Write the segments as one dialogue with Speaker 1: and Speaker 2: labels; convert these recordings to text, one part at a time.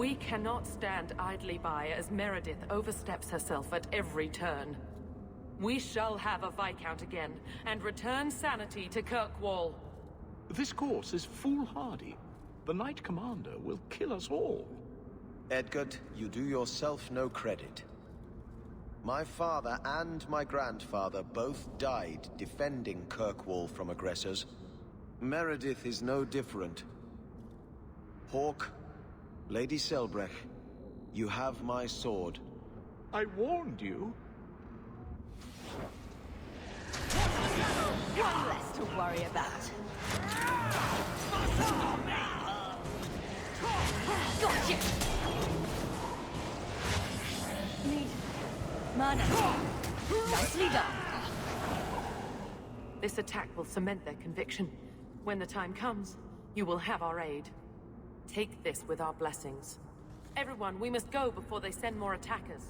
Speaker 1: We cannot stand idly by as Meredith oversteps herself at every turn. We shall have a Viscount again, and return sanity to Kirkwall.
Speaker 2: This course is foolhardy. The Knight Commander will kill us all.
Speaker 3: Edgard, you do yourself no credit. My father and my grandfather both died defending Kirkwall from aggressors. Meredith is no different. Hawke, Lady Selbrecht, you have my sword.
Speaker 2: I warned you.
Speaker 4: One less to worry about. Gotcha! Need mana. Nicely done.
Speaker 1: This attack will cement their conviction. When the time comes, you will have our aid. Take this with our blessings. Everyone, we must go before they send more attackers.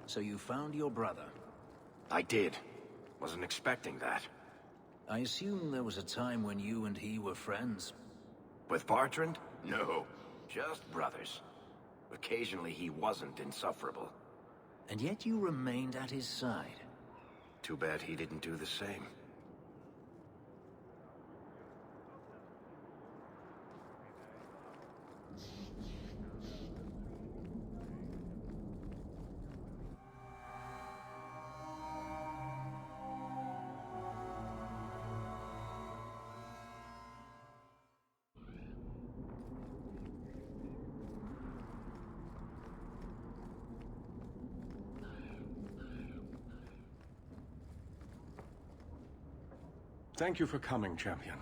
Speaker 5: So you found your brother?
Speaker 6: I did. Wasn't expecting that.
Speaker 5: I assume there was a time when you and he were friends?
Speaker 6: With Bartrand? No. Just brothers. Occasionally he wasn't insufferable.
Speaker 5: And yet you remained at his side.
Speaker 6: Too bad he didn't do the same.
Speaker 7: Thank you for coming, champion.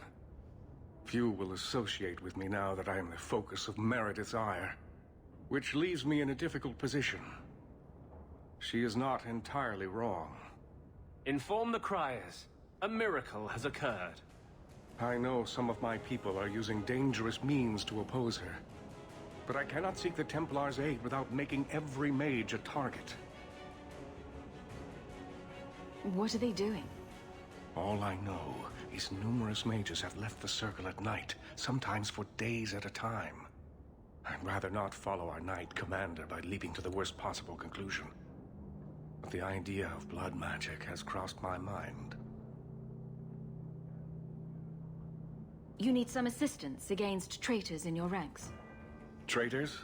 Speaker 7: Few will associate with me now that I am the focus of Meredith's ire, which leaves me in a difficult position. She is not entirely wrong.
Speaker 8: Inform the Criers. A miracle has occurred.
Speaker 7: I know some of my people are using dangerous means to oppose her, but I cannot seek the Templars' aid without making every mage a target.
Speaker 4: What are they doing?
Speaker 7: All I know is numerous mages have left the Circle at night, sometimes for days at a time. I'd rather not follow our Knight Commander by leaping to the worst possible conclusion. But the idea of blood magic has crossed my mind.
Speaker 4: You need some assistance against traitors in your ranks.
Speaker 7: Traitors?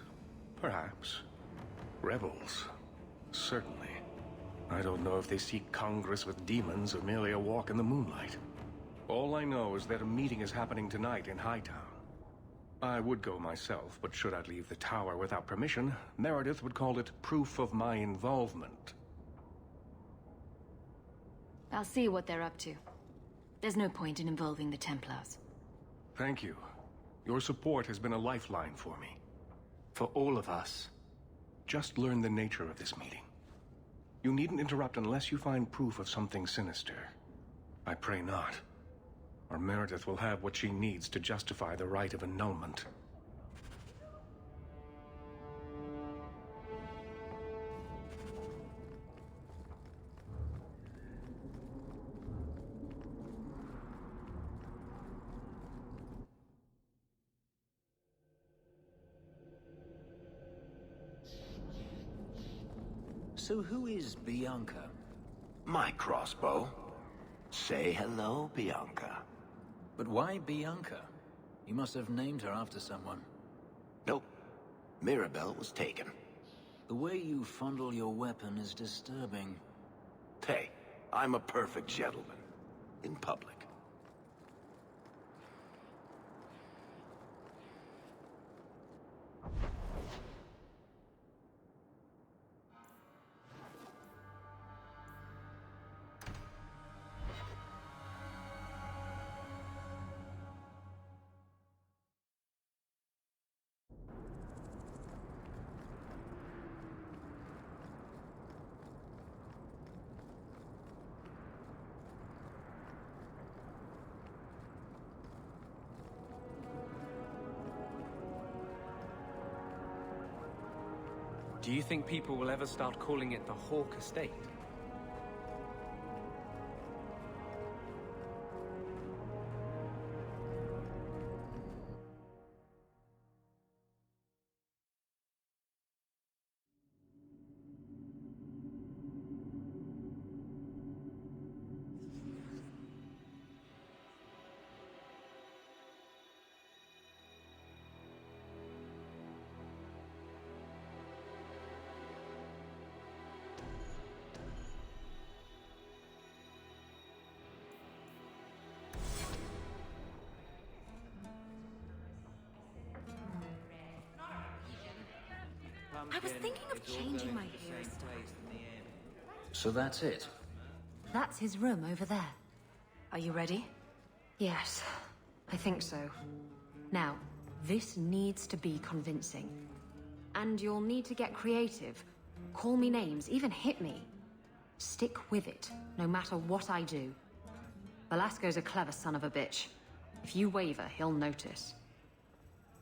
Speaker 7: Perhaps. Rebels? Certainly. I don't know if they seek congress with demons or merely a walk in the moonlight. All I know is that a meeting is happening tonight in Hightown. I would go myself, but should I leave the tower without permission, Meredith would call it proof of my involvement.
Speaker 4: I'll see what they're up to. There's no point in involving the Templars.
Speaker 7: Thank you. Your support has been a lifeline for me.
Speaker 8: For all of us.
Speaker 7: Just learn the nature of this meeting. You needn't interrupt unless you find proof of something sinister. I pray not. Or Meredith will have what she needs to justify the right of annulment.
Speaker 5: So who is Bianca?
Speaker 6: My crossbow. Say hello, Bianca.
Speaker 5: But why Bianca? You must have named her after someone.
Speaker 6: Nope. Mirabelle was taken.
Speaker 5: The way you fondle your weapon is disturbing.
Speaker 6: Hey, I'm a perfect gentleman. In public.
Speaker 8: Do you think people will ever start calling it the Hawke Estate?
Speaker 9: I was thinking of changing my hairstyle.
Speaker 5: So that's it?
Speaker 9: That's his room over there. Are you ready? Yes, I think so. Now, this needs to be convincing. And you'll need to get creative. Call me names, even hit me. Stick with it, no matter what I do. Velasco's a clever son of a bitch. If you waver, he'll notice.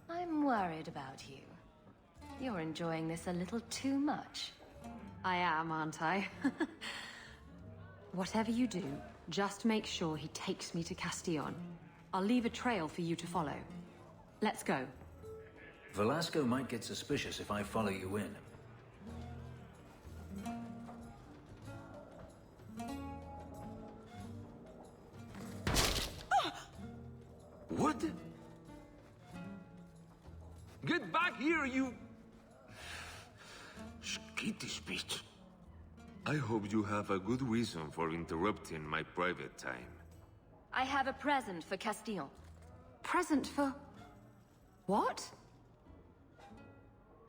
Speaker 4: I'm worried about you. You're enjoying this a little too much.
Speaker 9: I am, aren't I? Whatever you do, just make sure he takes me to Castillon. I'll leave a trail for you to follow. Let's go.
Speaker 5: Velasco might get suspicious if I follow you in.
Speaker 10: What? Get back here, you... Skittish bitch. I hope you have a good reason for interrupting my private time.
Speaker 4: I have a present for Castillon.
Speaker 9: Present for... what?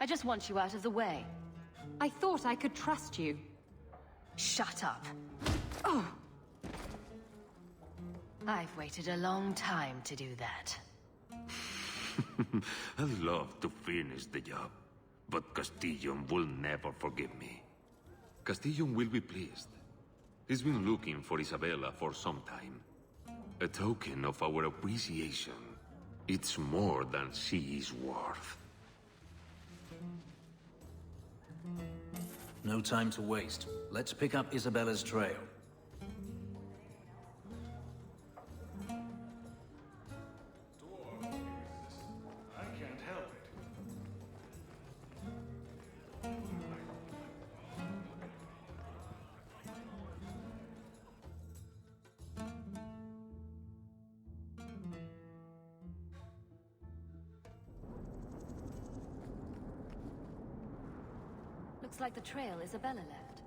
Speaker 4: I just want you out of the way.
Speaker 9: I thought I could trust you.
Speaker 4: Shut up.
Speaker 9: Oh!
Speaker 4: I've waited a long time to do that.
Speaker 10: I'd love to finish the job, but Castillon will never forgive me. Castillon will be pleased. He's been looking for Isabella for some time. A token of our appreciation. It's more than she is worth.
Speaker 5: No time to waste. Let's pick up Isabella's trail.
Speaker 4: Looks like the trail Isabella left.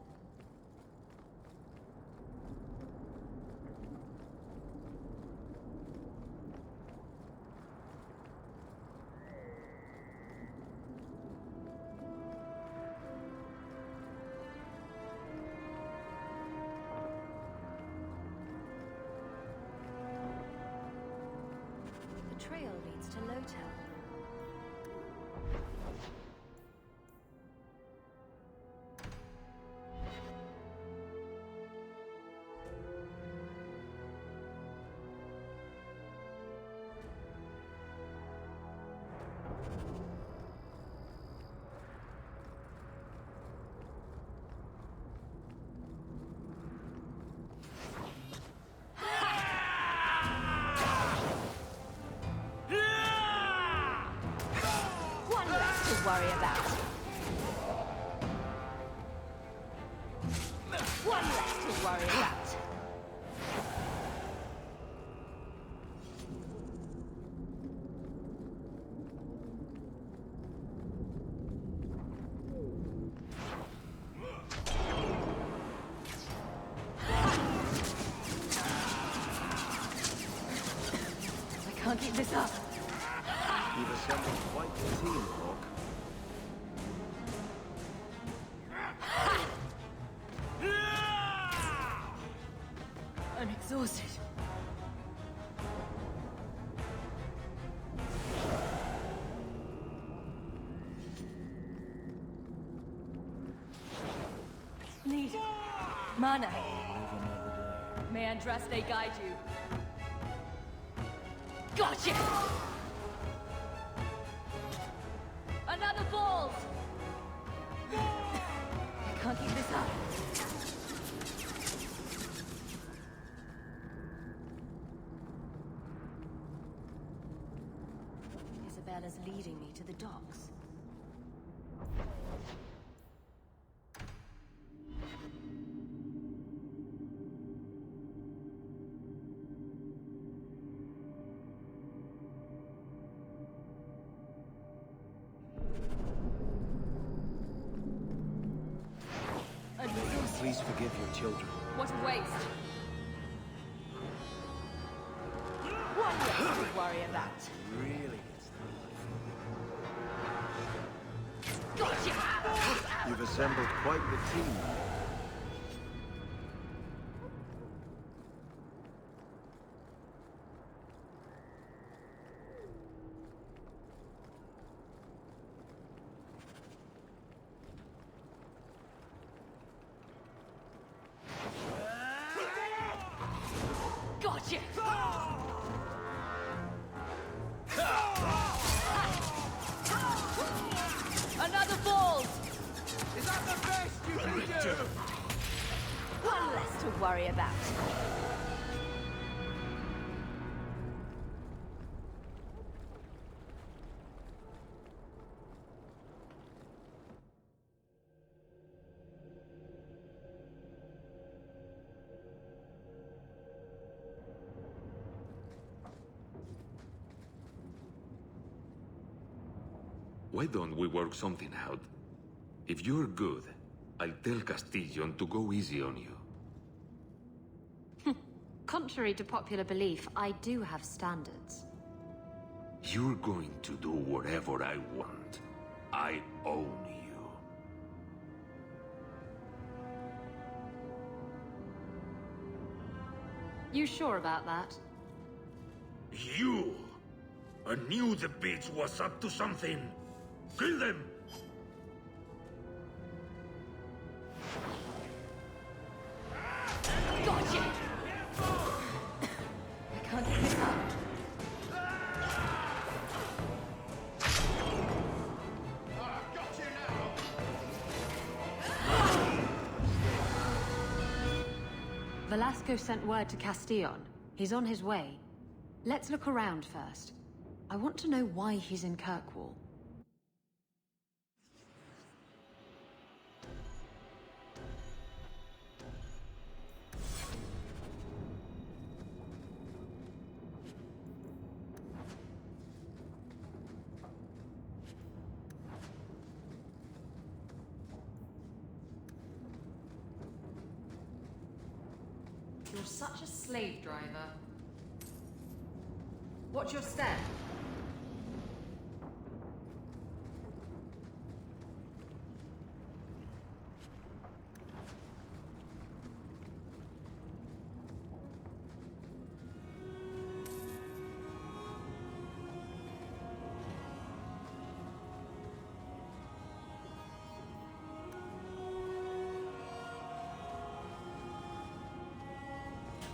Speaker 4: The trail leads to Lowtown. Worry about. One less to worry about. Can't keep this up.
Speaker 3: You've assembled quite the team, Hawk.
Speaker 4: I'm exhausted. Need mana. May Andraste guide you. Gotcha! Another balls! I can't keep this up. Isabella's leading me to the docks.
Speaker 3: Please forgive your children.
Speaker 4: What a waste! One less to worry about.
Speaker 3: Really?
Speaker 4: Gotcha!
Speaker 3: You've assembled quite the team.
Speaker 4: Gotcha! Another balls!
Speaker 6: Is that the best you can do?
Speaker 4: One less to worry about.
Speaker 10: Why don't we work something out? If you're good, I'll tell Castillon to go easy on you.
Speaker 9: Contrary to popular belief, I do have standards.
Speaker 10: You're going to do whatever I want. I own you.
Speaker 9: You sure about that?
Speaker 10: You! I knew the bitch was up to something. Kill them!
Speaker 4: Gotcha! I can't keep this up.
Speaker 9: Velasco sent word to Castillon. He's on his way. Let's look around first. I want to know why he's in Kirkwall. You're such a slave driver. Watch your step.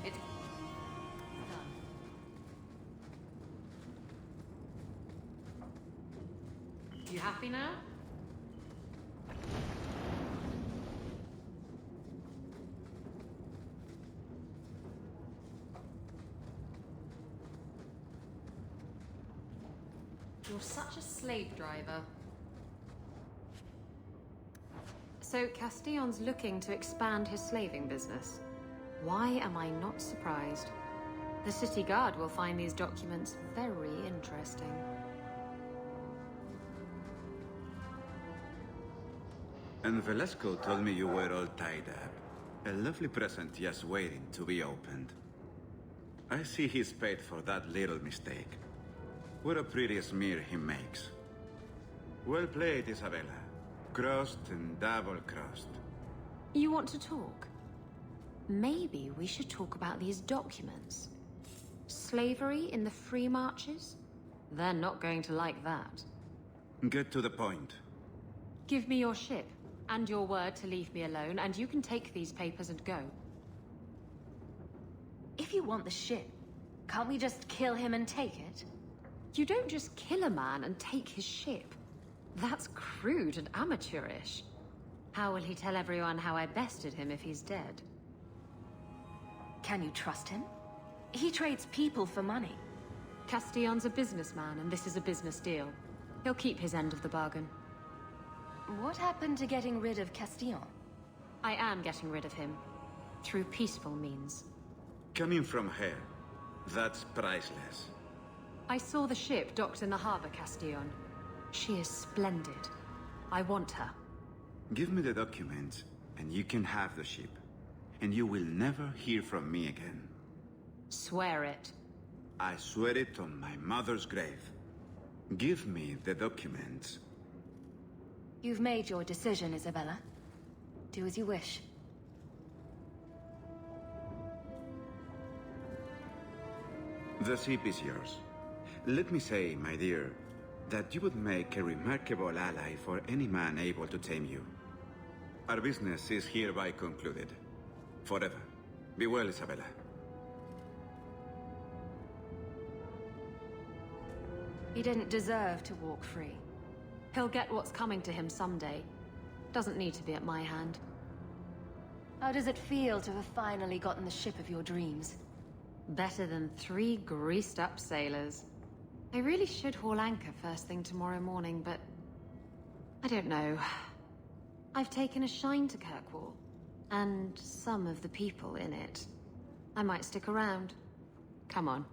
Speaker 9: It's done. You happy now? You're such a slave driver. So Castillon's looking to expand his slaving business. Why am I not surprised? The city guard will find these documents very interesting.
Speaker 11: And Velasco told me you were all tied up. A lovely present just waiting to be opened. I see he's paid for that little mistake. What a pretty smear he makes. Well played, Isabella. Crossed and double-crossed.
Speaker 9: You want to talk? Maybe we should talk about these documents. Slavery in the Free Marches? They're not going to like that.
Speaker 11: Get to the point.
Speaker 9: Give me your ship, and your word to leave me alone, and you can take these papers and go.
Speaker 4: If you want the ship, can't we just kill him and take it?
Speaker 9: You don't just kill a man and take his ship. That's crude and amateurish. How will he tell everyone how I bested him if he's dead?
Speaker 4: Can you trust him? He trades people for money.
Speaker 9: Castillon's a businessman, and this is a business deal. He'll keep his end of the bargain.
Speaker 4: What happened to getting rid of Castillon?
Speaker 9: I am getting rid of him. Through peaceful means.
Speaker 11: Coming from her, that's priceless.
Speaker 9: I saw the ship docked in the harbor, Castillon. She is splendid. I want her.
Speaker 11: Give me the documents, and you can have the ship. And you will never hear from me again.
Speaker 9: Swear it.
Speaker 11: I swear it on my mother's grave. Give me the documents.
Speaker 4: You've made your decision, Isabella. Do as you wish.
Speaker 11: The ship is yours. Let me say, my dear, that you would make a remarkable ally for any man able to tame you. Our business is hereby concluded. Forever. Be well, Isabella.
Speaker 4: He didn't deserve to walk free.
Speaker 9: He'll get what's coming to him someday. Doesn't need to be at my hand.
Speaker 4: How does it feel to have finally gotten the ship of your dreams?
Speaker 9: Better than 3 greased-up sailors. I really should haul anchor first thing tomorrow morning, but... I don't know. I've taken a shine to Kirkwall, and some of the people in it. I might stick around. Come on.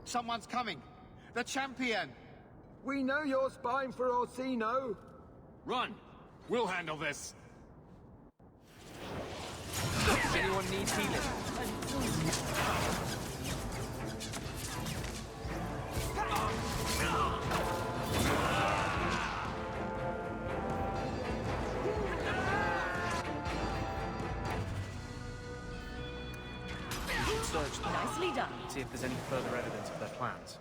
Speaker 12: Someone's coming! The champion!
Speaker 13: We know you're spying for Orsino!
Speaker 12: Run! We'll handle this! Does anyone need healing?
Speaker 8: Search them.
Speaker 4: Nicely done.
Speaker 8: See if there's any further evidence of their plans.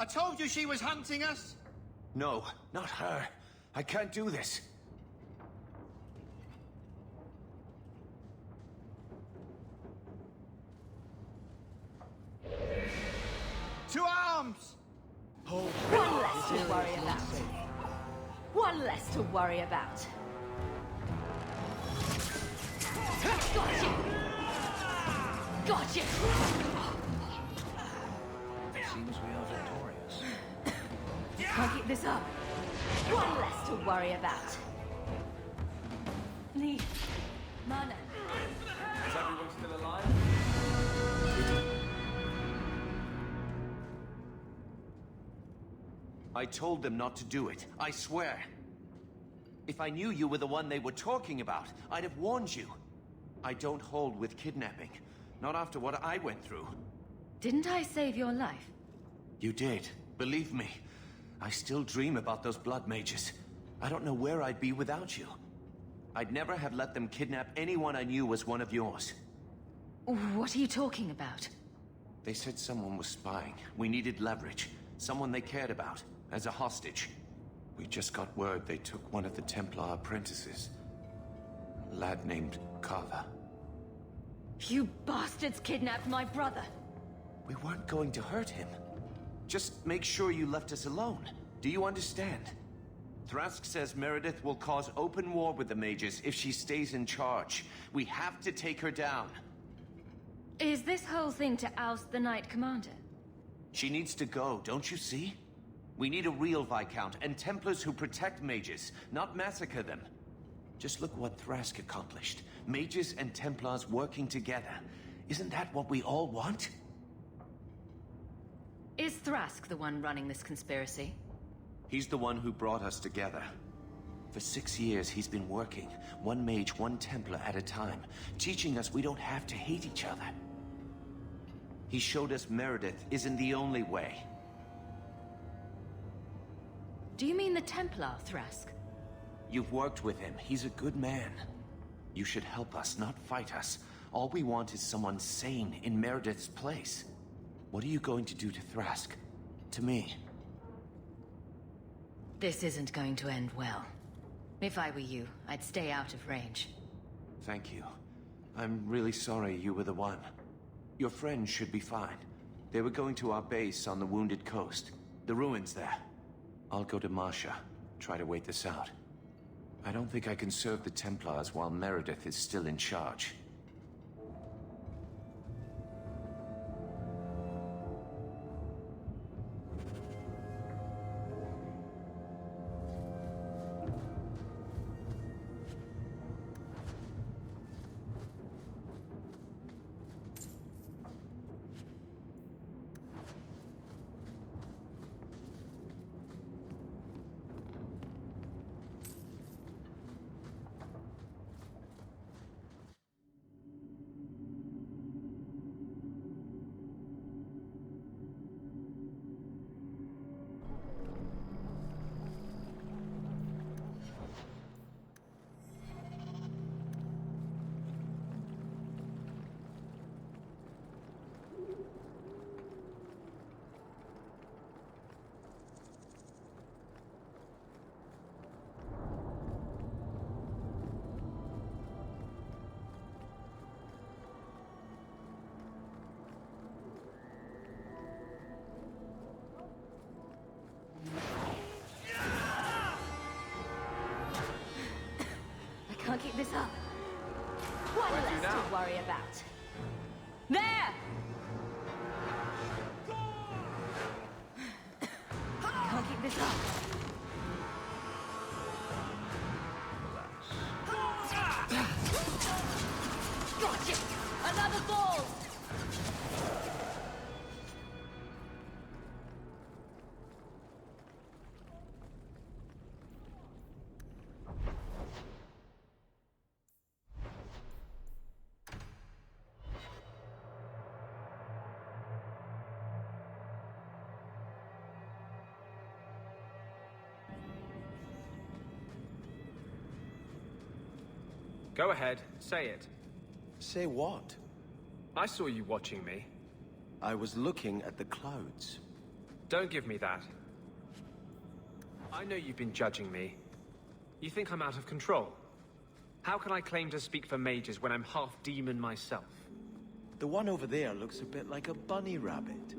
Speaker 12: I told you she was hunting us!
Speaker 3: No, not her. I can't do this.
Speaker 12: To arms!
Speaker 4: One less to worry about. One less to worry about. Got you! Got you!
Speaker 5: It seems we are victorious.
Speaker 4: Can't keep this up. One less to worry about. Leave. Mana.
Speaker 12: Is everyone still alive?
Speaker 3: I told them not to do it. I swear. If I knew you were the one they were talking about, I'd have warned you. I don't hold with kidnapping. Not after what I went through.
Speaker 4: Didn't I save your life?
Speaker 3: You did. Believe me. I still dream about those blood mages. I don't know where I'd be without you. I'd never have let them kidnap anyone I knew was one of yours.
Speaker 4: What are you talking about?
Speaker 3: They said someone was spying. We needed leverage. Someone they cared about. As a hostage. We just got word they took one of the Templar apprentices. A lad named Carver.
Speaker 4: You bastards kidnapped my brother!
Speaker 3: We weren't going to hurt him. Just make sure you left us alone. Do you understand? Thrask says Meredith will cause open war with the mages if she stays in charge. We have to take her down.
Speaker 4: Is this whole thing to oust the Knight Commander?
Speaker 3: She needs to go, don't you see? We need a real Viscount and Templars who protect mages, not massacre them. Just look what Thrask accomplished. Mages and Templars working together. Isn't that what we all want?
Speaker 4: Is Thrask the one running this conspiracy?
Speaker 3: He's the one who brought us together. For 6 years, he's been working, one mage, one Templar at a time, teaching us we don't have to hate each other. He showed us Meredith isn't the only way.
Speaker 4: Do you mean the Templar, Thrask?
Speaker 3: You've worked with him. He's a good man. You should help us, not fight us. All we want is someone sane in Meredith's place. What are you going to do to Thrask? To me?
Speaker 4: This isn't going to end well. If I were you, I'd stay out of range.
Speaker 3: Thank you. I'm really sorry you were the one. Your friends should be fine. They were going to our base on the Wounded Coast. The ruins there. I'll go to Marsha. Try to wait this out. I don't think I can serve the Templars while Meredith is still in charge.
Speaker 4: Can't keep this up. One less to worry about. There! Can't keep this up. Gotcha! Another ball!
Speaker 8: Go ahead, say it.
Speaker 3: Say what?
Speaker 8: I saw you watching me.
Speaker 3: I was looking at the clouds.
Speaker 8: Don't give me that. I know you've been judging me. You think I'm out of control. How can I claim to speak for mages when I'm half demon myself?
Speaker 3: The one over there looks a bit like a bunny rabbit.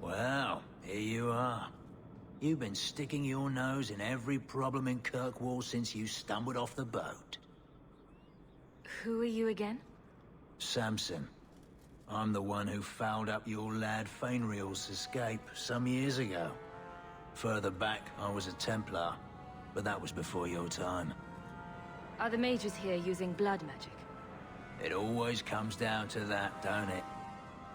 Speaker 5: Well, here you are. You've been sticking your nose in every problem in Kirkwall since you stumbled off the boat.
Speaker 4: Who are you again?
Speaker 5: Samson. I'm the one who fouled up your lad Fainriel's escape some years ago. Further back, I was a Templar, but that was before your time.
Speaker 4: Are the mages here using blood magic?
Speaker 5: It always comes down to that, don't it?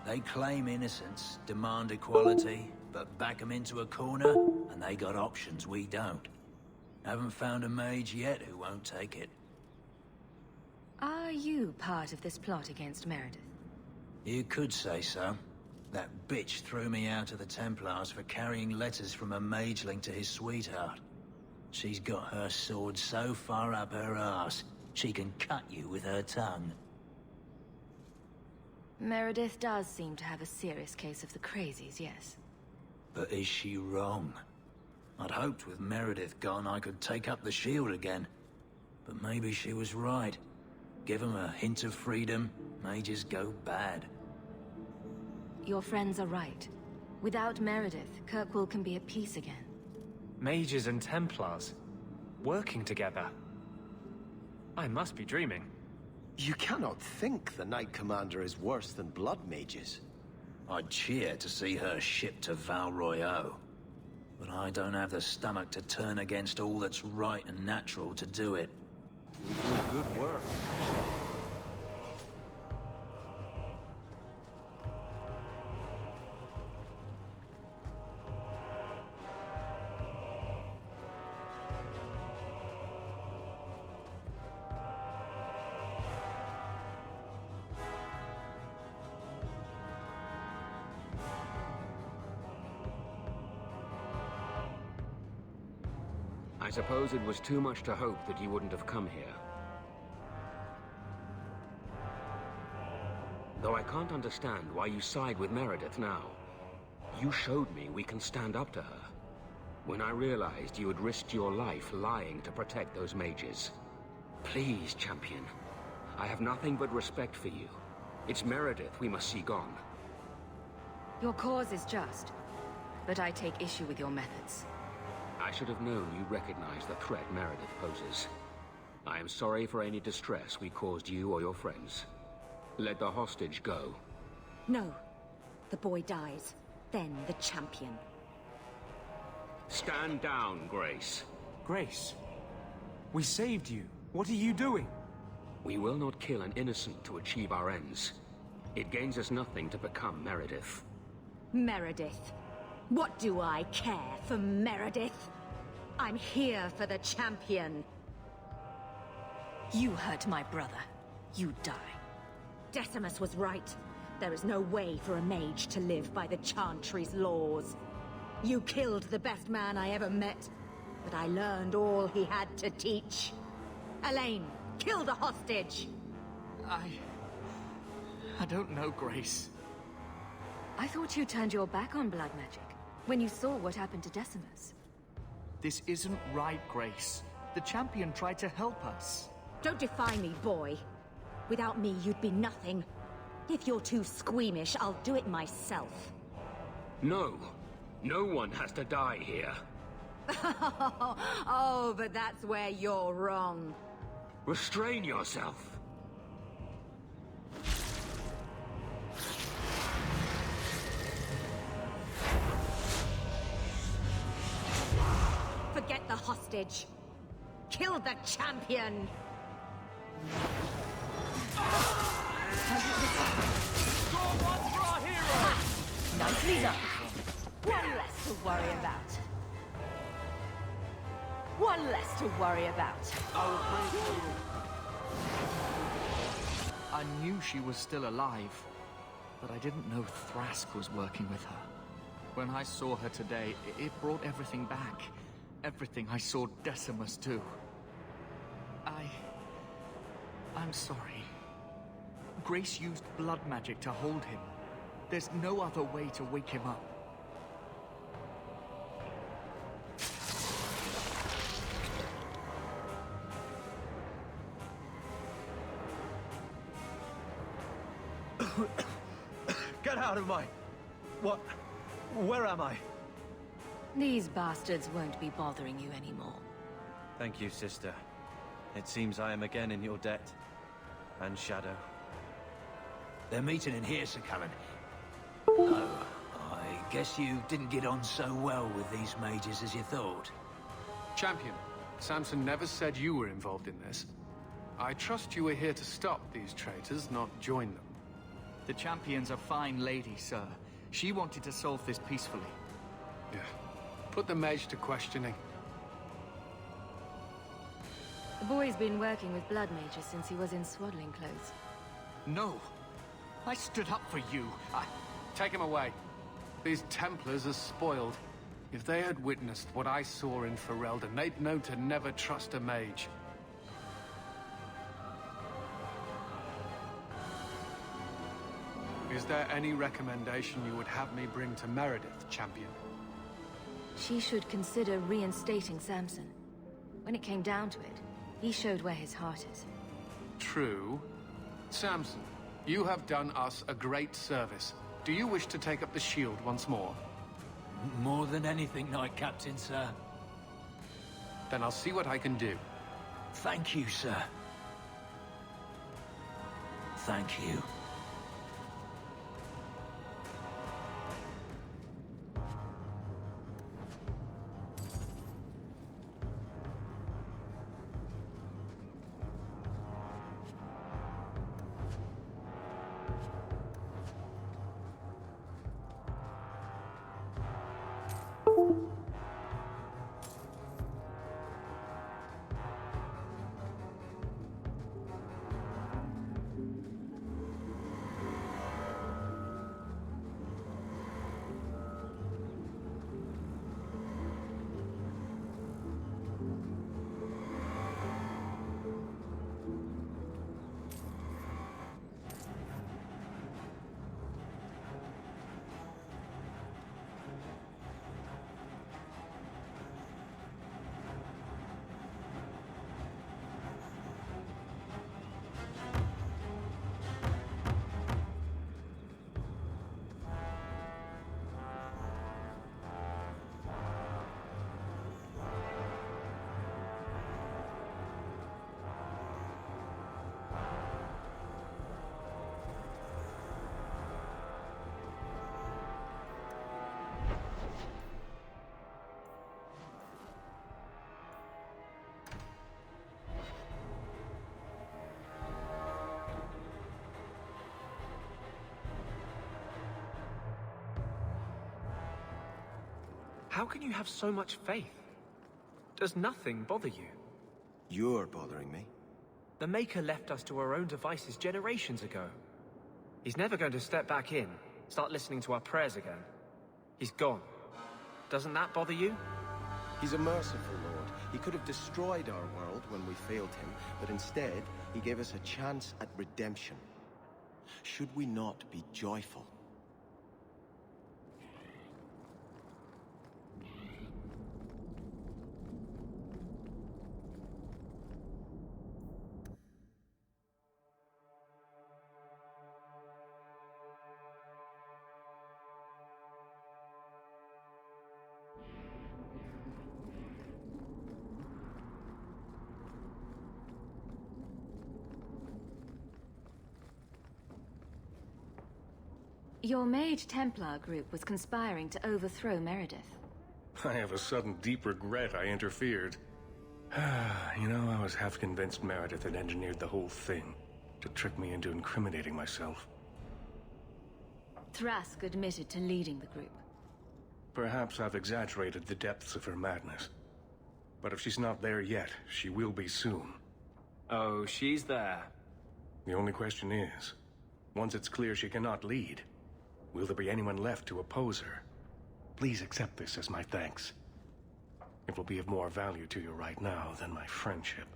Speaker 5: They claim innocence, demand equality, but back them into a corner, and they got options we don't. Haven't found a mage yet who won't take it.
Speaker 4: Are you part of this plot against Meredith?
Speaker 5: You could say so. That bitch threw me out of the Templars for carrying letters from a mageling to his sweetheart. She's got her sword so far up her arse, she can cut you with her tongue.
Speaker 4: Meredith does seem to have a serious case of the crazies, yes.
Speaker 5: But is she wrong? I'd hoped with Meredith gone I could take up the shield again. But maybe she was right. Give them a hint of freedom, mages go bad.
Speaker 4: Your friends are right. Without Meredith, Kirkwall can be at peace again.
Speaker 8: Mages and Templars, working together. I must be dreaming.
Speaker 3: You cannot think the Knight Commander is worse than blood mages.
Speaker 5: I'd cheer to see her shipped to Val Royeaux. But I don't have the stomach to turn against all that's right and natural to do it.
Speaker 3: You do good work.
Speaker 14: I suppose it was too much to hope that you wouldn't have come here. Though I can't understand why you side with Meredith now. You showed me we can stand up to her. When I realized you had risked your life lying to protect those mages. Please, champion. I have nothing but respect for you. It's Meredith we must see gone.
Speaker 4: Your cause is just, but I take issue with your methods.
Speaker 14: I should have known you recognized the threat Meredith poses. I am sorry for any distress we caused you or your friends. Let the hostage go.
Speaker 15: No. The boy dies. Then the champion.
Speaker 14: Stand down, Grace.
Speaker 8: Grace, we saved you. What are you doing?
Speaker 14: We will not kill an innocent to achieve our ends. It gains us nothing to become Meredith.
Speaker 15: Meredith. What do I care for Meredith? I'm here for the champion.
Speaker 4: You hurt my brother. You die.
Speaker 15: Decimus was right. There is no way for a mage to live by the Chantry's laws. You killed the best man I ever met, but I learned all he had to teach. Elaine, kill the hostage!
Speaker 12: I don't know, Grace.
Speaker 4: I thought you turned your back on blood magic when you saw what happened to Decimus.
Speaker 12: This isn't right, Grace. The champion tried to help us.
Speaker 15: Don't defy me, boy. Without me, you'd be nothing. If you're too squeamish, I'll do it myself.
Speaker 14: No. No one has to die here.
Speaker 15: Oh, but that's where you're wrong.
Speaker 14: Restrain yourself.
Speaker 15: Forget the a hostage. Kill the champion!
Speaker 4: Nicely done. One less to worry about. One less to worry about.
Speaker 12: I knew she was still alive, but I didn't know Thrask was working with her. When I saw her today, it brought everything back. Everything I saw Decimus do. I'm sorry. Grace used blood magic to hold him. There's no other way to wake him up.
Speaker 16: Get out of my... What? Where am I?
Speaker 4: These bastards won't be bothering you anymore.
Speaker 16: Thank you, sister. It seems I am again in your debt. And Shadow.
Speaker 5: They're meeting in here, Sir Cullen. Oh, I guess you didn't get on so well with these mages as you thought.
Speaker 17: Champion, Samson never said you were involved in this. I trust you were here to stop these traitors, not join them.
Speaker 12: The Champion's a fine lady, sir. She wanted to solve this peacefully.
Speaker 17: Yeah. Put the mage to questioning.
Speaker 4: The boy's been working with blood mages since he was in swaddling clothes.
Speaker 12: No. I stood up for you.
Speaker 17: Take him away. These Templars are spoiled. If they had witnessed what I saw in Ferelden, they'd know to never trust a mage. Is there any recommendation you would have me bring to Meredith, Champion?
Speaker 4: She should consider reinstating Samson. When it came down to it, he showed where his heart is.
Speaker 17: True. Samson, you have done us a great service. Do you wish to take up the shield once more?
Speaker 5: More than anything, Knight Captain, sir.
Speaker 17: Then I'll see what I can do.
Speaker 5: Thank you, sir. Thank you.
Speaker 8: How can you have so much faith? Does nothing bother you?
Speaker 3: You're bothering me.
Speaker 8: The Maker left us to our own devices generations ago. He's never going to step back in, start listening to our prayers again. He's gone. Doesn't that bother you?
Speaker 3: He's a merciful Lord. He could have destroyed our world when we failed him, but instead, he gave us a chance at redemption. Should we not be joyful?
Speaker 4: Your Mage Templar group was conspiring to overthrow Meredith.
Speaker 7: I have a sudden deep regret I interfered. You know, I was half convinced Meredith had engineered the whole thing to trick me into incriminating myself.
Speaker 4: Thrask admitted to leading the group.
Speaker 7: Perhaps I've exaggerated the depths of her madness. But if she's not there yet, she will be soon.
Speaker 8: Oh, she's there.
Speaker 7: The only question is, once it's clear she cannot lead, will there be anyone left to oppose her? Please accept this as my thanks. It will be of more value to you right now than my friendship.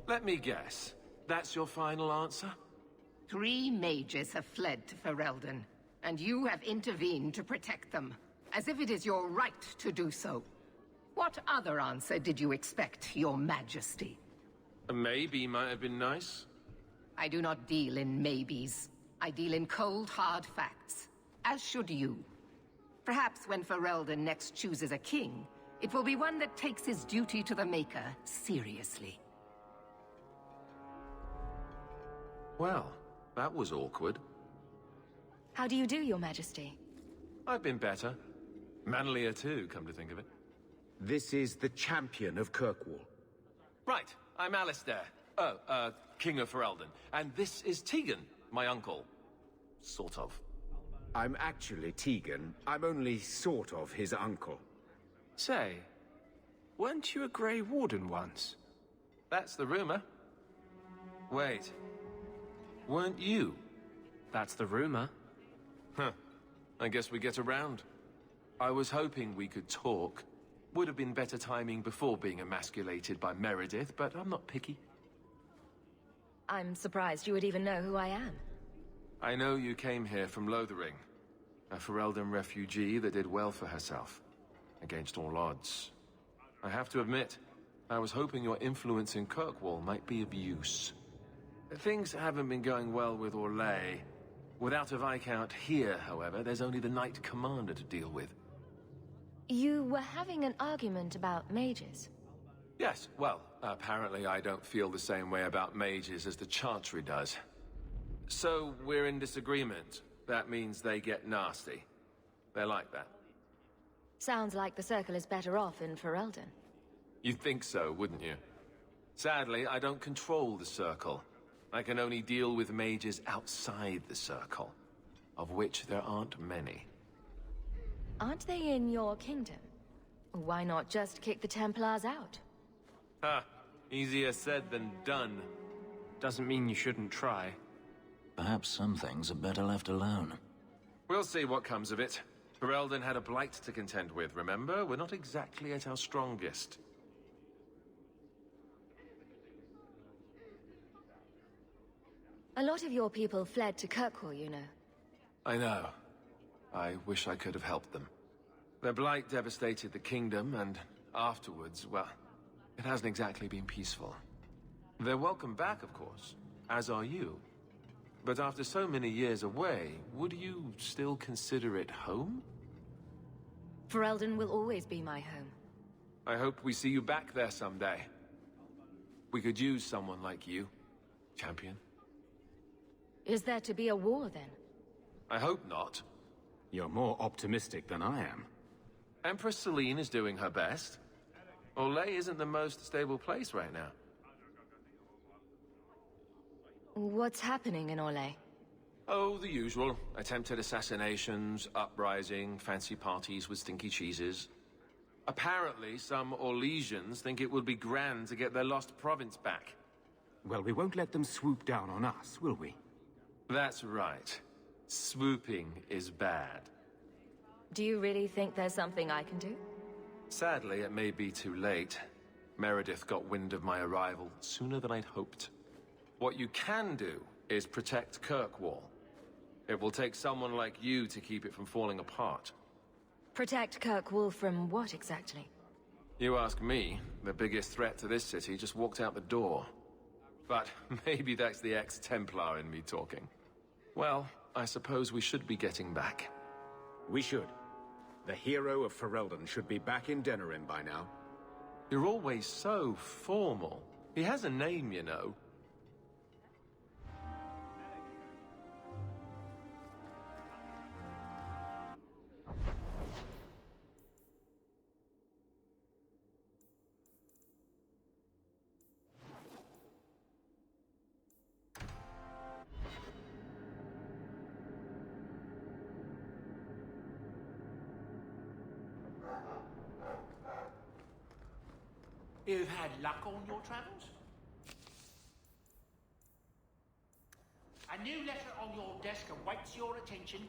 Speaker 6: Let me guess. That's your final answer?
Speaker 18: 3 mages have fled to Ferelden, and you have intervened to protect them, as if it is your right to do so. What other answer did you expect, your majesty?
Speaker 6: A maybe might have been nice.
Speaker 18: I do not deal in maybes. I deal in cold, hard facts. As should you. Perhaps when Ferelden next chooses a king, it will be one that takes his duty to the Maker seriously.
Speaker 6: Well, that was awkward.
Speaker 4: How do you do, Your Majesty?
Speaker 6: I've been better. Manlier too, come to think of it.
Speaker 19: This is the champion of Kirkwall.
Speaker 6: Right, I'm Alistair. King of Ferelden. And this is Tegan, my uncle. Sort of.
Speaker 19: I'm actually Tegan. I'm only sort of his uncle.
Speaker 8: Say, weren't you a Grey Warden once?
Speaker 6: That's the rumor. Wait. Weren't you?
Speaker 8: That's the rumor.
Speaker 6: Huh. I guess we get around. I was hoping we could talk. Would have been better timing before being emasculated by Meredith, but I'm not picky.
Speaker 4: I'm surprised you would even know who I am.
Speaker 6: I know you came here from Lothering, a Ferelden refugee that did well for herself, against all odds. I have to admit, I was hoping your influence in Kirkwall might be of use. Things haven't been going well with Orlais. Without a Viscount here, however, there's only the Knight Commander to deal with.
Speaker 4: You were having an argument about mages.
Speaker 6: Yes, well, apparently I don't feel the same way about mages as the Chantry does. So, we're in disagreement. That means they get nasty. They're like that.
Speaker 4: Sounds like the Circle is better off in Ferelden.
Speaker 6: You'd think so, wouldn't you? Sadly, I don't control the Circle. I can only deal with mages outside the Circle, of which there aren't many.
Speaker 4: Aren't they in your kingdom? Why not just kick the Templars out?
Speaker 6: Ha! Easier said than done.
Speaker 8: Doesn't mean you shouldn't try.
Speaker 5: Perhaps some things are better left alone.
Speaker 6: We'll see what comes of it. Ferelden had a blight to contend with, remember? We're not exactly at our strongest.
Speaker 4: A lot of your people fled to Kirkwall, you know.
Speaker 6: I know. I wish I could have helped them. Their blight devastated the kingdom, and afterwards, well, it hasn't exactly been peaceful. They're welcome back, of course, as are you. But after so many years away, would you still consider it home?
Speaker 4: Ferelden will always be my home.
Speaker 6: I hope we see you back there someday. We could use someone like you, champion.
Speaker 4: Is there to be a war, then?
Speaker 6: I hope not.
Speaker 19: You're more optimistic than I am.
Speaker 6: Empress Celine is doing her best. Orlais isn't the most stable place right now.
Speaker 4: What's happening in Orlais?
Speaker 6: Oh, the usual. Attempted assassinations, uprising, fancy parties with stinky cheeses. Apparently, some Orlesians think it would be grand to get their lost province back.
Speaker 19: Well, we won't let them swoop down on us, will we?
Speaker 6: That's right. Swooping is bad.
Speaker 4: Do you really think there's something I can do?
Speaker 6: Sadly, it may be too late. Meredith got wind of my arrival sooner than I'd hoped. What you can do is protect Kirkwall. It will take someone like you to keep it from falling apart.
Speaker 4: Protect Kirkwall from what exactly?
Speaker 6: You ask me, the biggest threat to this city just walked out the door. But maybe that's the ex-Templar in me talking. Well, I suppose we should be getting back.
Speaker 19: We should. The hero of Ferelden should be back in Denerim by now.
Speaker 6: You're always so formal. He has a name, you know.
Speaker 20: You've had luck on your travels? A new letter on your desk awaits your attention.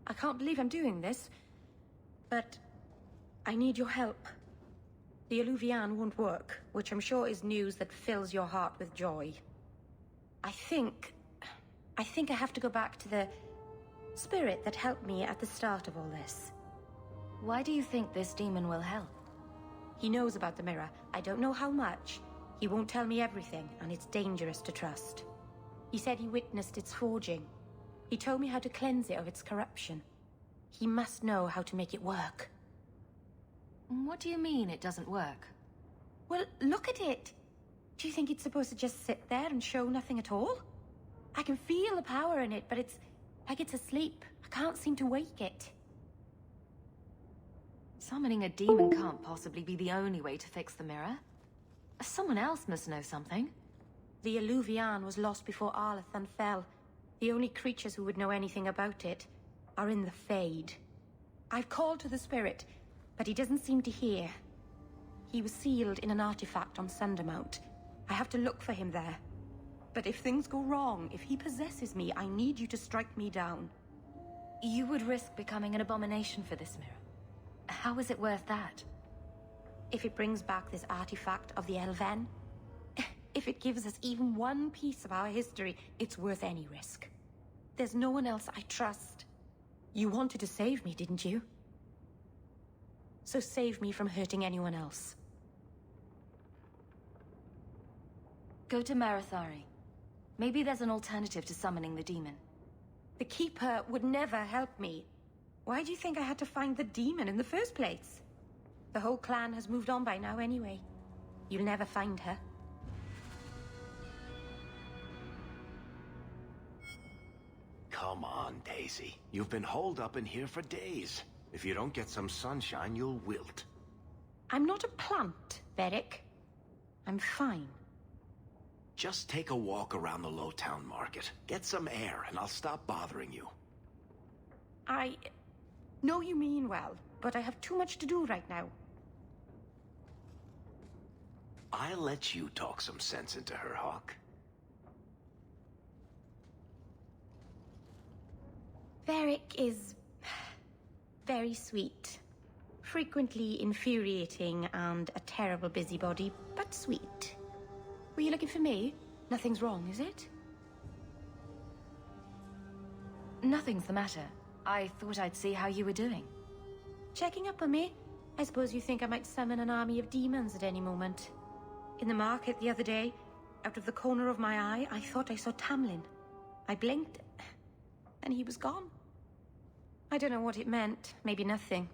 Speaker 21: I can't believe I'm doing this, but I need your help. The Eluvian won't work, which I'm sure is news that fills your heart with joy. I think I have to go back to the spirit that helped me at the start of all this.
Speaker 4: Why do you think this demon will help?
Speaker 21: He knows about the mirror. I don't know how much. He won't tell me everything, and it's dangerous to trust. He said he witnessed its forging. He told me how to cleanse it of its corruption. He must know how to make it work.
Speaker 4: What do you mean it doesn't work?
Speaker 21: Well, look at it. Do you think it's supposed to just sit there and show nothing at all? I can feel the power in it, but it's like it's asleep. I can't seem to wake it.
Speaker 4: Summoning a demon can't possibly be the only way to fix the mirror. Someone else must know something.
Speaker 21: The Eluvian was lost before Arlathan fell. The only creatures who would know anything about it are in the Fade. I've called to the spirit, but he doesn't seem to hear. He was sealed in an artifact on Sundermount. I have to look for him there. But if things go wrong, if he possesses me, I need you to strike me down.
Speaker 4: You would risk becoming an abomination for this mirror. How is it worth that?
Speaker 21: If it brings back this artifact of the Elven, if it gives us even one piece of our history, it's worth any risk. There's no one else I trust. You wanted to save me, didn't you? So save me from hurting anyone else.
Speaker 4: Go to Marethari. Maybe there's an alternative to summoning the demon.
Speaker 21: The Keeper would never help me. Why do you think I had to find the demon in the first place? The whole clan has moved on by now anyway. You'll never find her.
Speaker 22: Come on, Daisy. You've been holed up in here for days. If you don't get some sunshine, you'll wilt.
Speaker 21: I'm not a plant, Beric. I'm fine.
Speaker 22: Just take a walk around the Lowtown Market. Get some air, and I'll stop bothering you.
Speaker 21: I know you mean well, but I have too much to do right now.
Speaker 22: I'll let you talk some sense into her, Hawk.
Speaker 21: Varric is very sweet. Frequently infuriating and a terrible busybody, but sweet. Were you looking for me? Nothing's wrong, is it?
Speaker 4: Nothing's the matter. I thought I'd see how you were doing.
Speaker 21: Checking up on me? I suppose you think I might summon an army of demons at any moment. In the market the other day, out of the corner of my eye, I thought I saw Tamlin. I blinked, and he was gone. I don't know what it meant. Maybe nothing.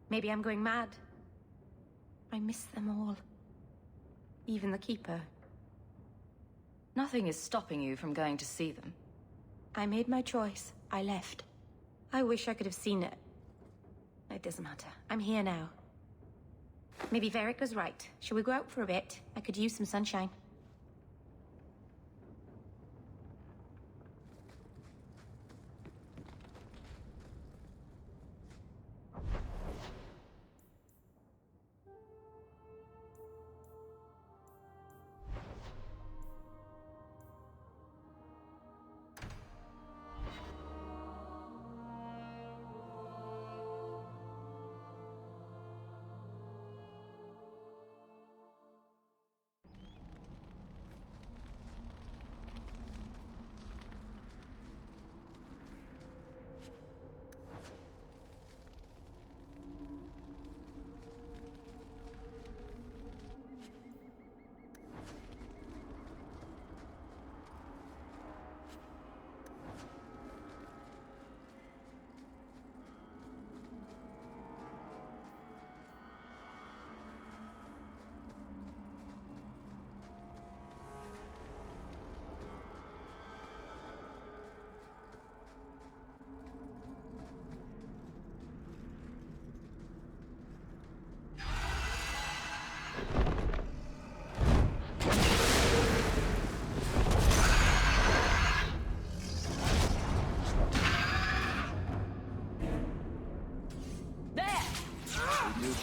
Speaker 21: Maybe I'm going mad. I miss them all. Even the Keeper.
Speaker 4: Nothing is stopping you from going to see them.
Speaker 21: I made my choice. I left. I wish I could have seen it. It doesn't matter. I'm here now. Maybe Varric was right. Shall we go out for a bit? I could use some sunshine.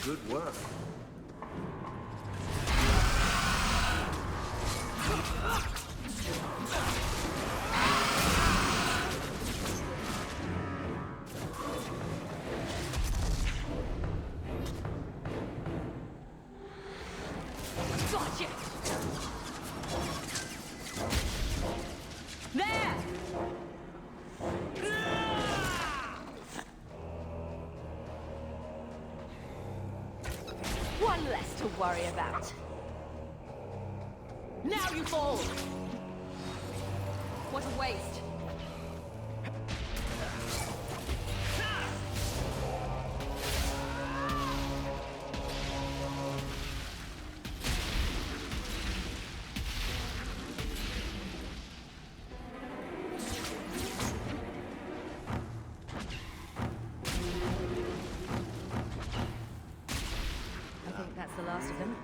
Speaker 22: Good work.
Speaker 15: Gotcha! There! One less to worry about. Now you fall! What a waste.
Speaker 4: I think that's the last of them.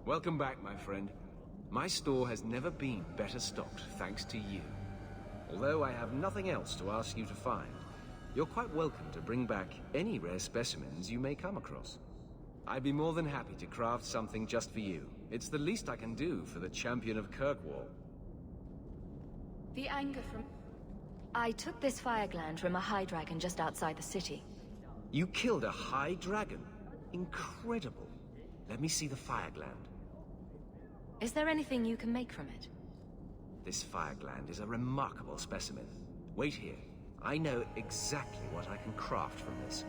Speaker 19: Welcome back, my friend. My store has never been better stocked, thanks to you. Although I have nothing else to ask you to find, you're quite welcome to bring back any rare specimens you may come across. I'd be more than happy to craft something just for you. It's the least I can do for the champion of Kirkwall.
Speaker 4: The anger from... I took this fire gland from a high dragon just outside the city.
Speaker 19: You killed a high dragon? Incredible. Let me see the fire gland.
Speaker 4: Is there anything you can make from it?
Speaker 19: This fire gland is a remarkable specimen. Wait here. I know exactly what I can craft from this.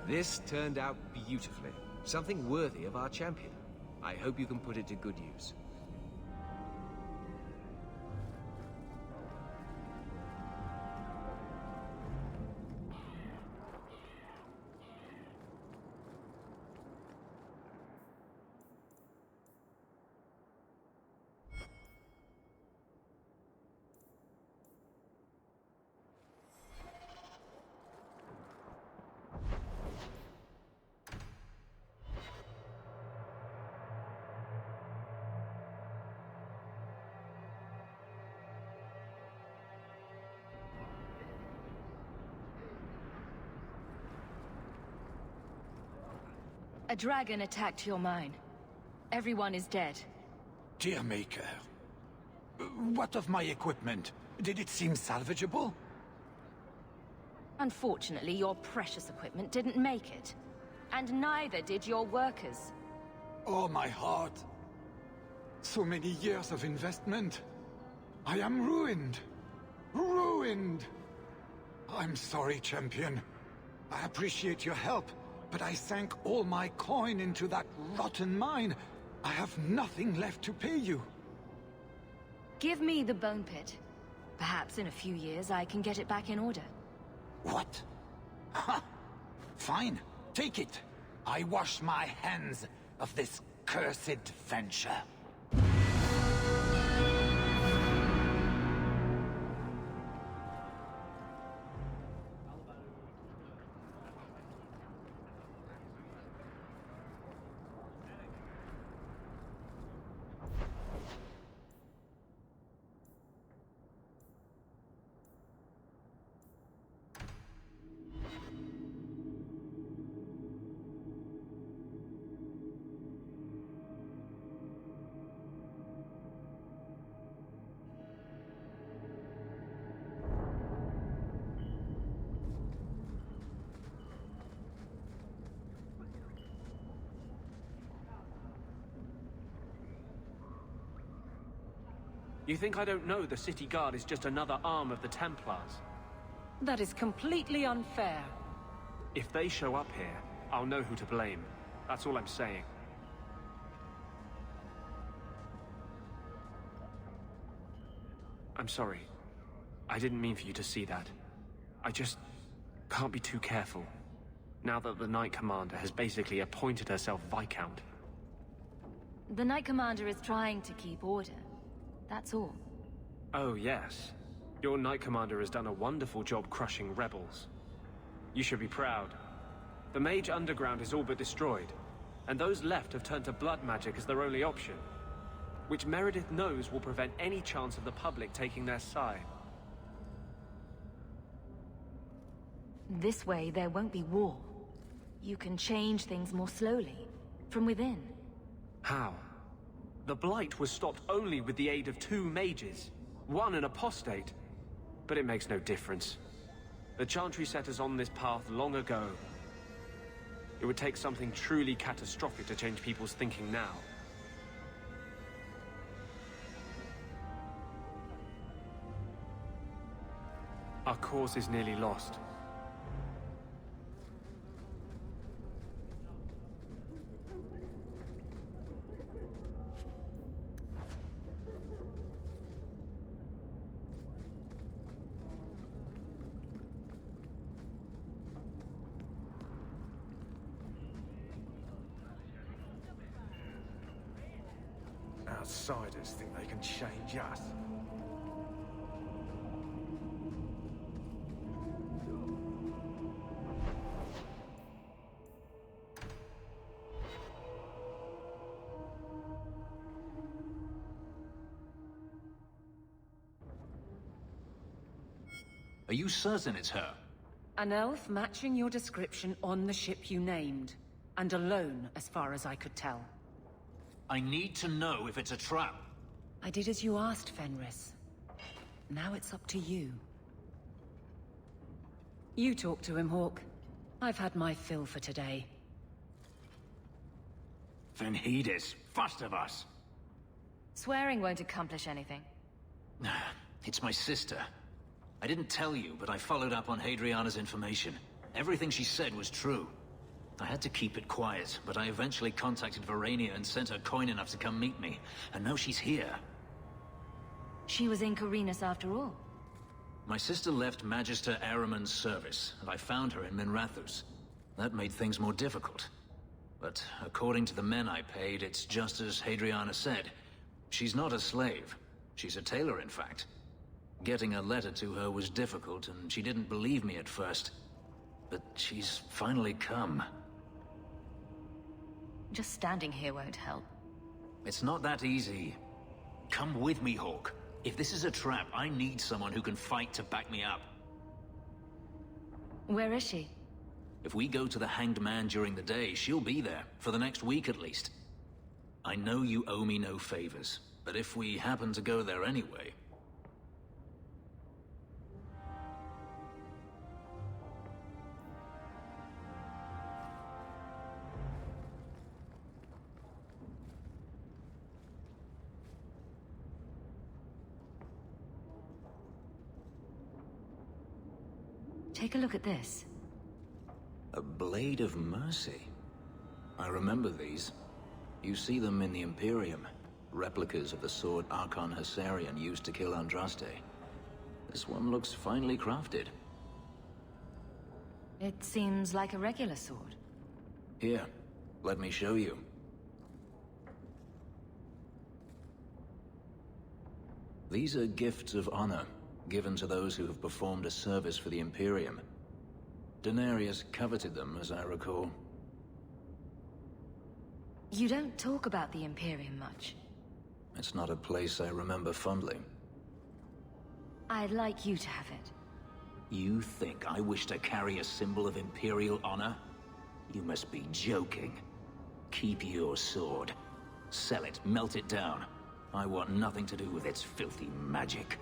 Speaker 19: This turned out beautifully. Something worthy of our champion. I hope you can put it to good use.
Speaker 4: A dragon attacked your mine. Everyone is dead.
Speaker 1: Dear Maker, what of my equipment? Did it seem salvageable?
Speaker 4: Unfortunately, your precious equipment didn't make it. And neither did your workers.
Speaker 1: Oh, my heart. So many years of investment. I am ruined. Ruined! I'm sorry, champion. I appreciate your help, but I sank all my coin into that rotten mine. I have nothing left to pay you.
Speaker 4: Give me the bone pit. Perhaps in a few years I can get it back in order.
Speaker 1: What? Ha! Fine, take it. I wash my hands of this cursed venture.
Speaker 8: You think I don't know the City Guard is just another arm of the Templars?
Speaker 15: That is completely unfair.
Speaker 8: If they show up here, I'll know who to blame. That's all I'm saying. I'm sorry. I didn't mean for you to see that. I just can't be too careful. Now that the Knight Commander has basically appointed herself Viscount.
Speaker 4: The Knight Commander is trying to keep order. That's all.
Speaker 8: Oh, yes. Your Knight Commander has done a wonderful job crushing rebels. You should be proud. The Mage Underground is all but destroyed, and those left have turned to blood magic as their only option, which Meredith knows will prevent any chance of the public taking their side.
Speaker 4: This way, there won't be war. You can change things more slowly, from within.
Speaker 8: How? The Blight was stopped only with the aid of 2 mages, one an apostate. But it makes no difference. The Chantry set us on this path long ago. It would take something truly catastrophic to change people's thinking now. Our cause is nearly lost.
Speaker 1: Outsiders think they can change us.
Speaker 5: Are you certain it's her?
Speaker 15: An elf matching your description on the ship you named. And alone, as far as I could tell.
Speaker 5: I need to know if it's a trap.
Speaker 15: I did as you asked, Fenris. Now it's up to you. You talk to him, Hawke. I've had my fill for today.
Speaker 5: Venhedis, first of us.
Speaker 4: Swearing won't accomplish anything.
Speaker 5: It's my sister. I didn't tell you, but I followed up on Hadriana's information. Everything she said was true. I had to keep it quiet, but I eventually contacted Verania and sent her coin enough to come meet me. And now she's here.
Speaker 4: She was in Corinus after all.
Speaker 5: My sister left Magister Ahriman's service, and I found her in Minrathous. That made things more difficult. But according to the men I paid, it's just as Hadriana said. She's not a slave. She's a tailor, in fact. Getting a letter to her was difficult, and she didn't believe me at first. But she's finally come.
Speaker 4: Just standing here won't help.
Speaker 5: It's not that easy. Come with me, Hawke. If this is a trap, I need someone who can fight to back me up.
Speaker 4: Where is she?
Speaker 5: If we go to the Hanged Man during the day, she'll be there, for the next week at least. I know you owe me no favors, but if we happen to go there anyway...
Speaker 4: Take a look at this.
Speaker 5: A Blade of Mercy. I remember these. You see them in the Imperium. Replicas of the sword Archon Hessarian used to kill Andraste. This one looks finely crafted.
Speaker 4: It seems like a regular sword.
Speaker 5: Here, let me show you. These are gifts of honor, given to those who have performed a service for the Imperium. Denarius coveted them, as I recall.
Speaker 4: You don't talk about the Imperium much.
Speaker 5: It's not a place I remember fondly.
Speaker 4: I'd like you to have it.
Speaker 5: You think I wish to carry a symbol of Imperial honor? You must be joking. Keep your sword. Sell it, melt it down. I want nothing to do with its filthy magic.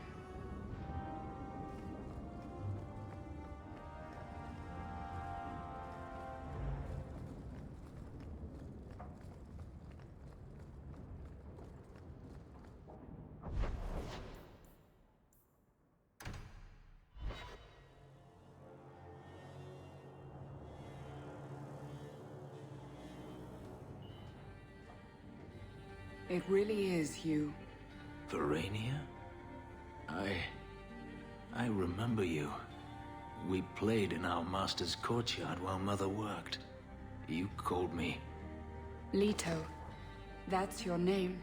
Speaker 2: It really is you.
Speaker 5: Verania? I remember you. We played in our master's courtyard while Mother worked. You called me.
Speaker 2: Leto. That's your name.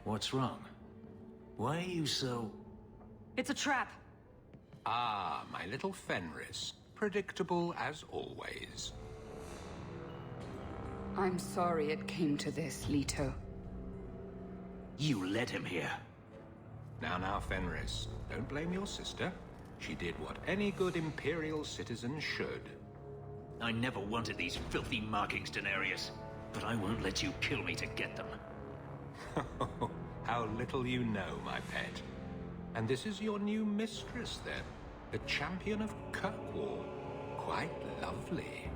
Speaker 5: What's wrong? Why are you so...
Speaker 21: It's a trap.
Speaker 10: Ah, my little Fenris. Predictable as always.
Speaker 2: I'm sorry it came to this, Leto.
Speaker 5: You led him here.
Speaker 10: Now, Fenris. Don't blame your sister. She did what any good Imperial citizen should.
Speaker 5: I never wanted these filthy markings, Denarius. But I won't let you kill me to get them.
Speaker 10: How little you know, my pet. And this is your new mistress, then? The champion of Kirkwall. Quite lovely.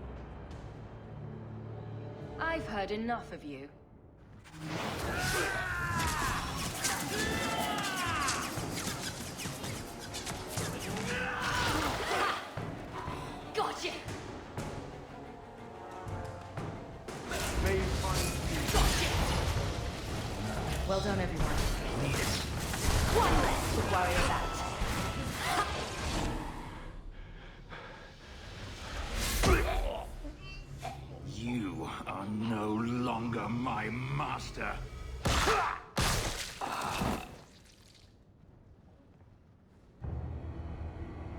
Speaker 4: I've heard enough of you. Gotcha! Gotcha! Well done, everyone. One less to worry about.
Speaker 5: You are no longer my master.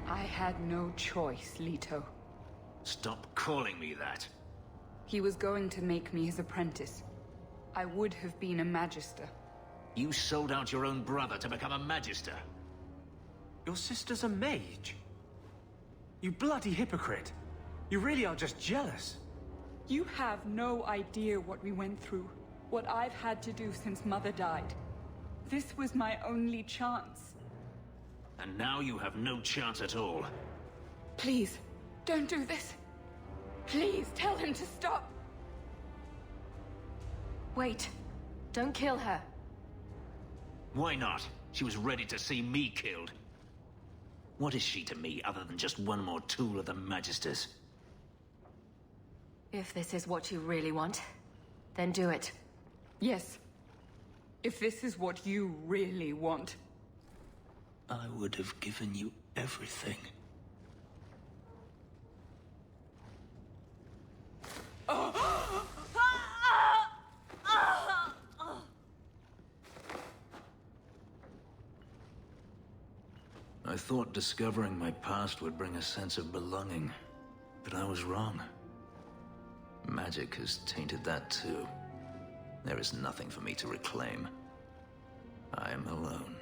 Speaker 2: I had no choice, Leto.
Speaker 5: Stop calling me that.
Speaker 2: He was going to make me his apprentice. I would have been a Magister.
Speaker 5: You sold out your own brother to become a Magister.
Speaker 8: Your sister's a mage? You bloody hypocrite. You really are just jealous.
Speaker 2: You have no idea what we went through. What I've had to do since Mother died. This was my only chance.
Speaker 5: And now you have no chance at all.
Speaker 2: Please, don't do this. Please, tell him to stop.
Speaker 4: Wait. Don't kill her.
Speaker 5: Why not? She was ready to see me killed. What is she to me other than just one more tool of the Magisters?
Speaker 4: If this is what you really want, then do it.
Speaker 2: Yes. If this is what you really want.
Speaker 5: I would have given you everything. I thought discovering my past would bring a sense of belonging, but I was wrong. Magic has tainted that too. There is nothing for me to reclaim. I am alone.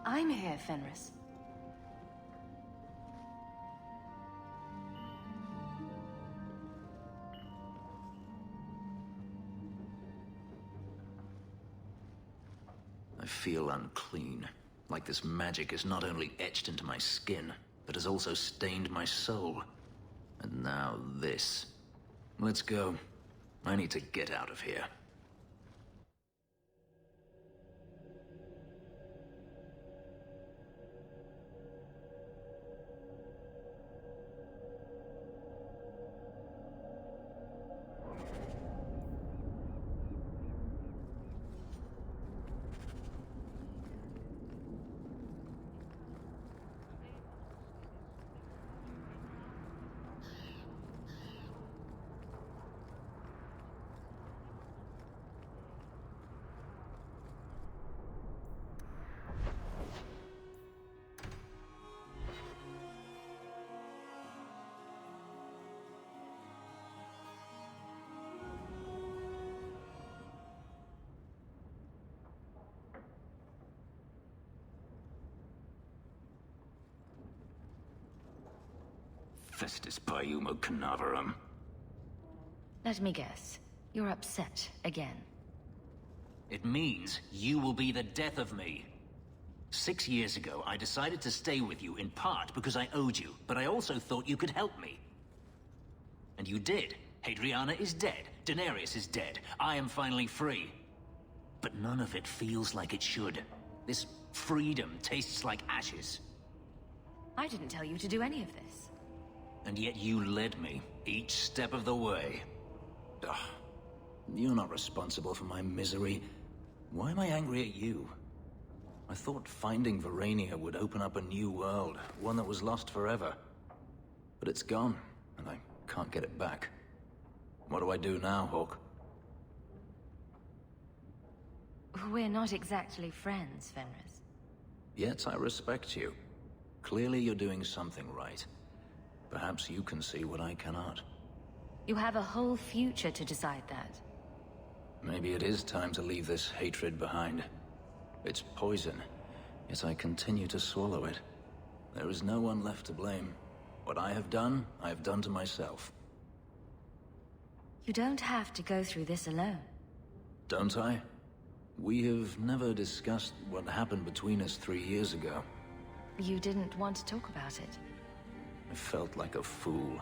Speaker 4: I'm here, Fenris.
Speaker 5: feel unclean. Like this magic is not only etched into my skin, but has also stained my soul. And now this. Let's go. I need to get out of here. Festus Paiumo Canavarum.
Speaker 4: Let me guess. You're upset again.
Speaker 5: It means you will be the death of me. 6 years ago, I decided to stay with you in part because I owed you, but I also thought you could help me. And you did. Hadriana is dead. Daenerys is dead. I am finally free. But none of it feels like it should. This freedom tastes like ashes.
Speaker 4: I didn't tell you to do any of this.
Speaker 5: And yet you led me, each step of the way. Ugh. You're not responsible for my misery. Why am I angry at you? I thought finding Verania would open up a new world, one that was lost forever. But it's gone, and I can't get it back. What do I do now, Hawke?
Speaker 4: We're not exactly friends, Fenris.
Speaker 5: Yet I respect you. Clearly you're doing something right. Perhaps you can see what I cannot.
Speaker 4: You have a whole future to decide that.
Speaker 5: Maybe it is time to leave this hatred behind. It's poison, yet I continue to swallow it. There is no one left to blame. What I have done to myself.
Speaker 4: You don't have to go through this alone.
Speaker 5: Don't I? We have never discussed what happened between us 3 years ago.
Speaker 4: You didn't want to talk about it.
Speaker 5: I felt like a fool.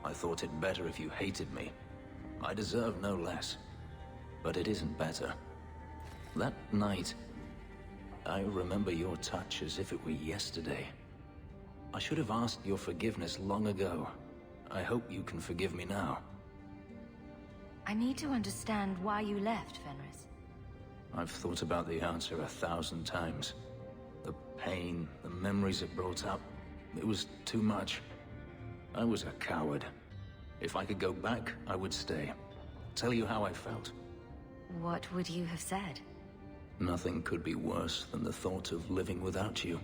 Speaker 5: I thought it better if you hated me. I deserve no less. But it isn't better. That night, I remember your touch as if it were yesterday. I should have asked your forgiveness long ago. I hope you can forgive me now.
Speaker 4: I need to understand why you left, Fenris.
Speaker 5: I've thought about the answer 1,000 times. The pain, the memories it brought up. It was too much. I was a coward. If I could go back, I would stay. Tell you how I felt.
Speaker 4: What would you have said?
Speaker 5: Nothing could be worse than the thought of living without you.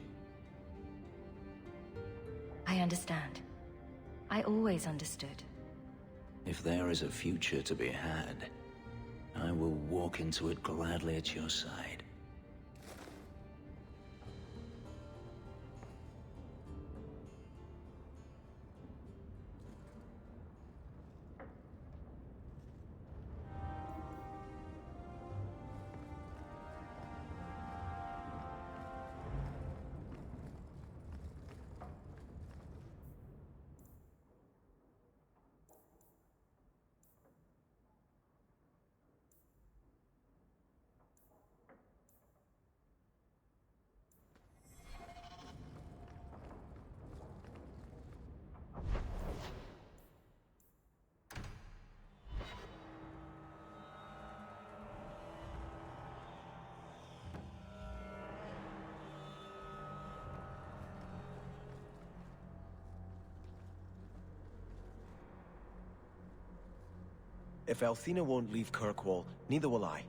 Speaker 4: I understand. I always understood.
Speaker 5: If there is a future to be had, I will walk into it gladly at your side.
Speaker 3: If Althena won't leave Kirkwall, neither will I.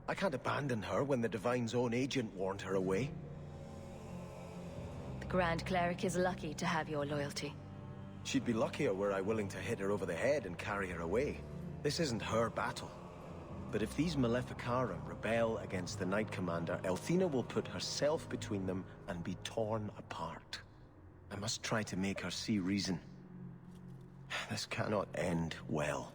Speaker 3: I can't abandon her when the Divine's own agent warned her away.
Speaker 4: The Grand Cleric is lucky to have your loyalty.
Speaker 3: She'd be luckier were I willing to hit her over the head and carry her away. This isn't her battle. But if these Maleficarum rebel against the Knight Commander, Althena will put herself between them and be torn apart. I must try to make her see reason. This cannot end well.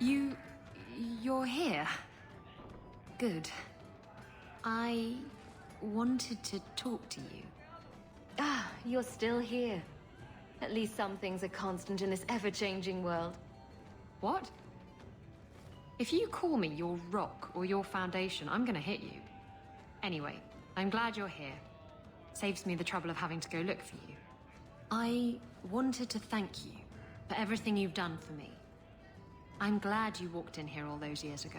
Speaker 9: You're here? Good. I wanted to talk to you.
Speaker 4: Ah, you're still here. At least some things are constant in this ever-changing world.
Speaker 9: What? If you call me your rock or your foundation, I'm gonna hit you. Anyway, I'm glad you're here. Saves me the trouble of having to go look for you. I wanted to thank you for everything you've done for me. I'm glad you walked in here all those years ago.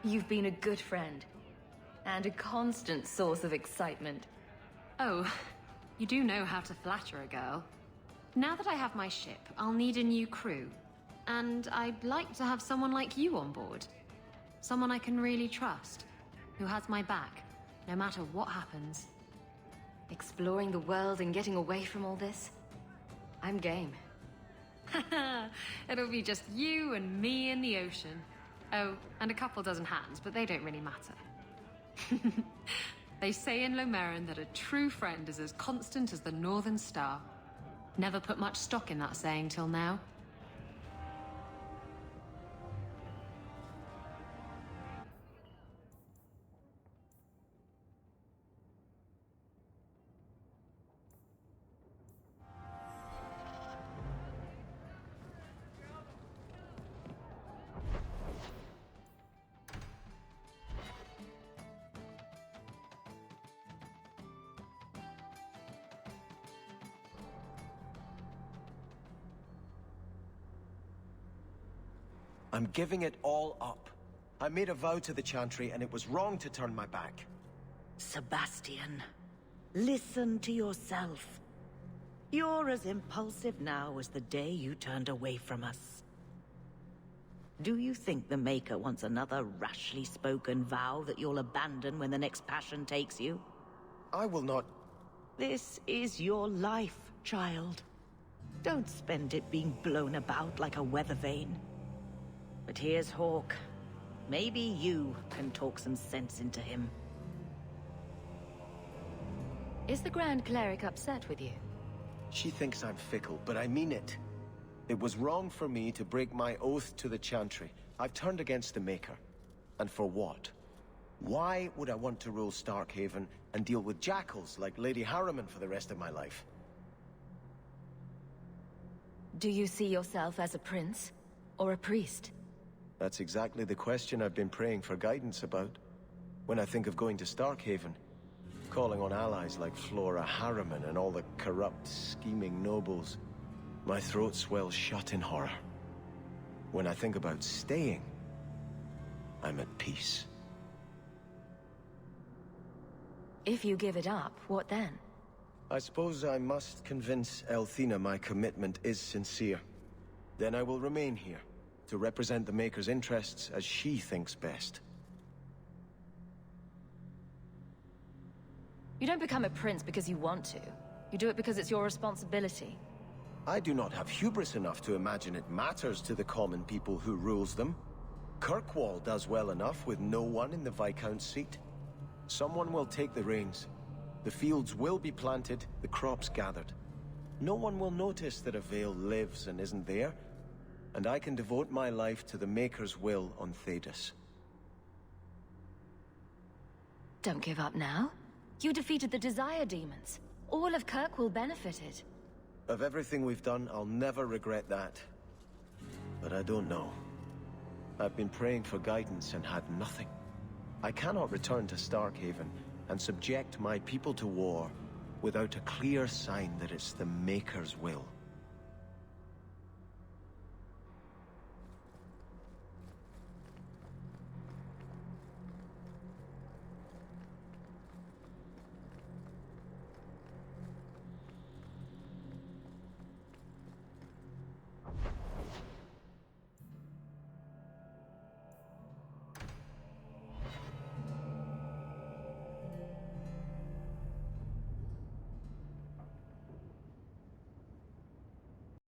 Speaker 4: You've been a good friend. And a constant source of excitement.
Speaker 9: Oh, you do know how to flatter a girl. Now that I have my ship, I'll need a new crew. And I'd like to have someone like you on board. Someone I can really trust. Who has my back, no matter what happens.
Speaker 4: Exploring the world and getting away from all this? I'm game.
Speaker 9: Haha, it'll be just you and me in the ocean. Oh, and a couple dozen hands, but they don't really matter. They say in Lomerin that a true friend is as constant as the Northern Star. Never put much stock in that saying till now.
Speaker 3: I'm giving it all up. I made a vow to the Chantry, and it was wrong to turn my back.
Speaker 11: Sebastian, listen to yourself. You're as impulsive now as the day you turned away from us. Do you think the Maker wants another rashly spoken vow that you'll abandon when the next passion takes you?
Speaker 3: I will not...
Speaker 11: This is your life, child. Don't spend it being blown about like a weather vane. But here's Hawke. Maybe you can talk some sense into him.
Speaker 4: Is the Grand Cleric upset with you?
Speaker 3: She thinks I'm fickle, but I mean it. It was wrong for me to break my oath to the Chantry. I've turned against the Maker. And for what? Why would I want to rule Starkhaven and deal with jackals like Lady Harriman for the rest of my life?
Speaker 4: Do you see yourself as a prince? Or a priest?
Speaker 3: That's exactly the question I've been praying for guidance about. When I think of going to Starkhaven, calling on allies like Flora Harriman and all the corrupt, scheming nobles, my throat swells shut in horror. When I think about staying, I'm at peace.
Speaker 4: If you give it up, what then?
Speaker 3: I suppose I must convince Elthina my commitment is sincere. Then I will remain here, to represent the Maker's interests as she thinks best.
Speaker 4: You don't become a prince because you want to. You do it because it's your responsibility.
Speaker 3: I do not have hubris enough to imagine it matters to the common people who rules them. Kirkwall does well enough with no one in the Viscount's seat. Someone will take the reins. The fields will be planted, the crops gathered. No one will notice that a Vale lives and isn't there, and I can devote my life to the Maker's will on Thedas.
Speaker 4: Don't give up now. You defeated the Desire Demons. All of Kirkwall benefited.
Speaker 3: Of everything we've done, I'll never regret that. But I don't know. I've been praying for guidance and had nothing. I cannot return to Starkhaven and subject my people to war without a clear sign that it's the Maker's will.